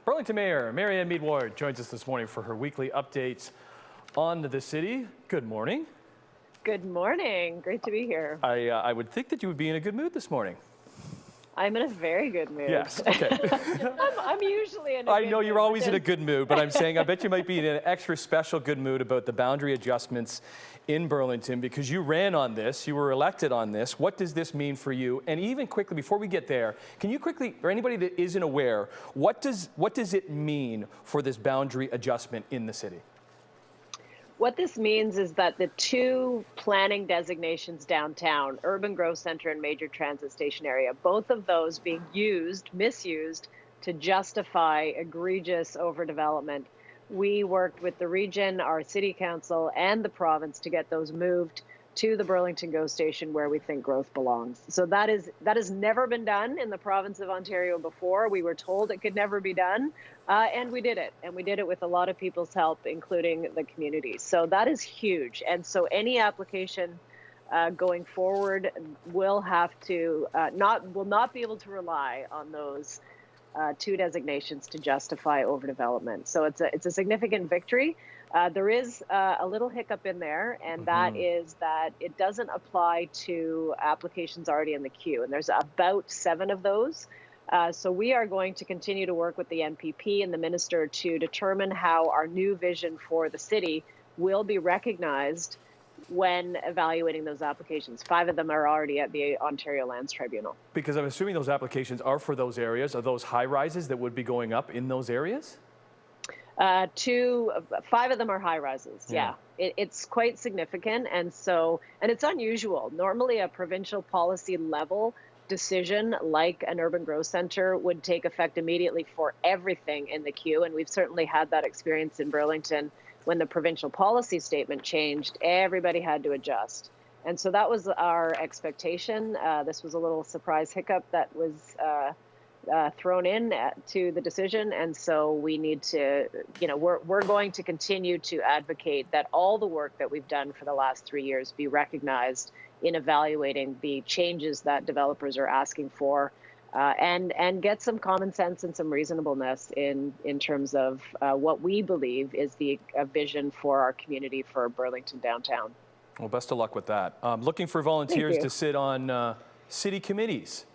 Burlington Mayor Marianne Meadward joins us this morning for her weekly updates on the city. Good morning. Good morning. Great to be here. I would think that you would be in a good mood this morning. I'm in a very good mood. Yes, okay. I'm usually in a I good know mood. you're always in a good mood, but I'm saying I bet you might be in an extra special good mood about the boundary adjustments in Burlington because you ran on this, you were elected on this. What does this mean for you? And even quickly, before we get there, can you quickly, for anybody that isn't aware, what does it mean for this boundary adjustment in the city? What this means is that the two planning designations downtown, urban growth center and major transit station area, both of those being misused to justify egregious overdevelopment. We worked with the region, our city council, and the province to get those moved to the Burlington GO station where we think growth belongs. So that has never been done in the province of Ontario before. We were told it could never be done, and we did it. And we did it with a lot of people's help, including the community. So that is huge. And so any application going forward will have to will not be able to rely on those two designations to justify overdevelopment. So it's a significant victory. There is a little hiccup in there, and that is that it doesn't apply to applications already in the queue. And there's about 7 of those. So we are going to continue to work with the MPP and the minister to determine how our new vision for the city will be recognized when evaluating those applications. 5 of them are already at the Ontario Lands Tribunal. Because I'm assuming those applications are for those areas. Are those high rises that would be going up in those areas? 5 of them are high rises. Yeah. It's quite significant. And it's unusual. Normally a provincial policy level decision like an urban growth center would take effect immediately for everything in the queue. And we've certainly had that experience in Burlington. When the provincial policy statement changed, everybody had to adjust. And so that was our expectation. This was a little surprise hiccup that was thrown in to the decision. And so we need to, we're going to continue to advocate that all the work that we've done for the last 3 years be recognized in evaluating the changes that developers are asking for. And get some common sense and some reasonableness in terms of what we believe is the vision for our community for Burlington downtown. Well, best of luck with that. Looking for volunteers to sit on city committees.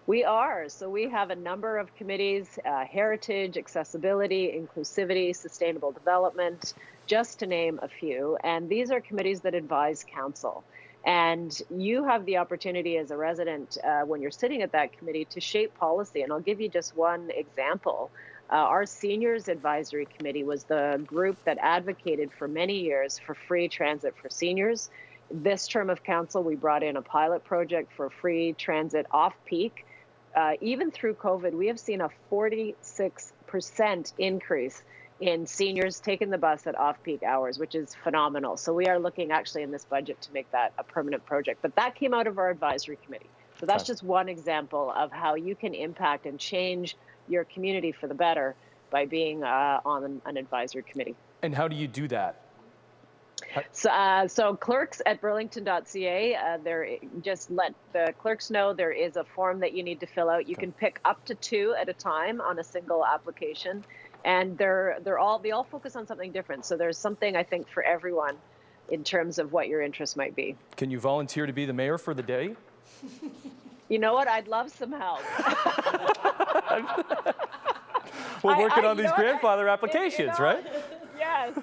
We are. So we have a number of committees, heritage, accessibility, inclusivity, sustainable development, just to name a few. And these are committees that advise council. And you have the opportunity as a resident when you're sitting at that committee to shape policy. And I'll give you just one example. Our Seniors Advisory Committee was the group that advocated for many years for free transit for seniors. This term of council, we brought in a pilot project for free transit off-peak. Even through COVID, we have seen a 46% increase in seniors taking the bus at off-peak hours, which is phenomenal. So we are looking actually in this budget to make that a permanent project. But that came out of our advisory committee. So that's just one example of how you can impact and change your community for the better by being on an advisory committee. And how do you do that? So clerks at burlington.ca, just let the clerks know there is a form that you need to fill out. You can pick up to 2 at a time on a single application. And they all focus on something different. So there's something, I think, for everyone in terms of what your interest might be. Can you volunteer to be the mayor for the day? You know what? I'd love some help. We're working on these grandfather applications, right? Yes.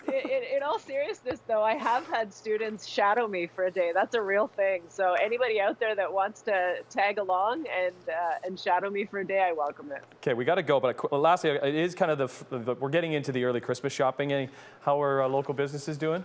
In all seriousness, though, I have had students shadow me for a day. That's a real thing. So anybody out there that wants to tag along and shadow me for a day, I welcome it. Okay, we got to go. But lastly, it is kind of we're getting into the early Christmas shopping. How are local businesses doing?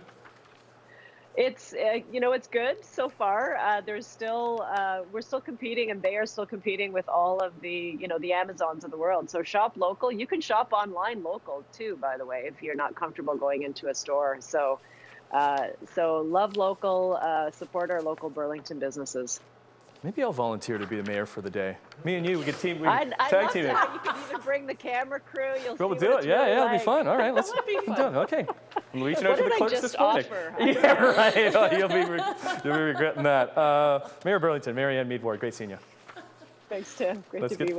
It's it's good so far. There's still we're still competing, and they are still competing with all of the the Amazons of the world. So shop local. You can shop online local too, by the way, if you're not comfortable going into a store. So love local, support our local Burlington businesses. Maybe I'll volunteer to be the mayor for the me and you, we could tag team it. You could even bring the camera crew. We'll do it. Yeah, it'll be fun. All right, let's be fun. Okay. I'm reaching out to the clerks this morning. Offer? Yeah, right. Oh, you'll be regretting that. Mayor Burlington, Marianne Meadward, great seeing you. Thanks, Tim. Great to be with you.